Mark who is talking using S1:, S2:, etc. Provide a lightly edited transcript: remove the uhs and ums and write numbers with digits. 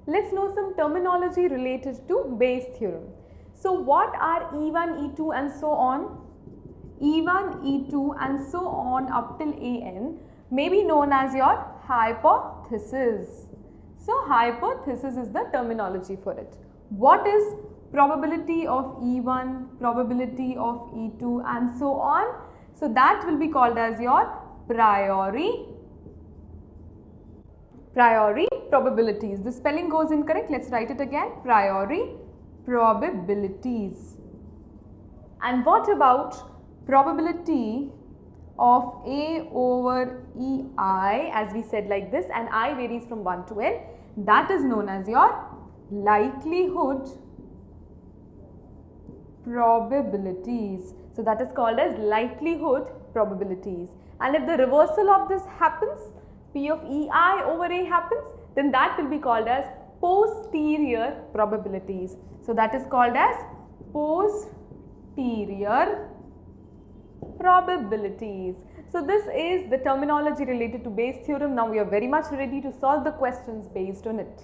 S1: Let's know some terminology related to Bayes' theorem. So what are E1, E2 and so on? E1, E2 and so on up till AN may be known as your hypothesis. So hypothesis is the terminology for it. What is probability of E1, probability of E2 and so on? So that will be called as your priori probabilities. The spelling goes incorrect. Let's write it again. Priori probabilities. And what about probability of A over EI, as we said like this, and I varies from 1 to n? That is known as your likelihood probabilities. So that is called as likelihood probabilities. And if the reversal of this happens, P of EI over A happens, then that will be called as posterior probabilities. So that is called as posterior probabilities. So this is the terminology related to Bayes' theorem. Now we are very much ready to solve the questions based on it.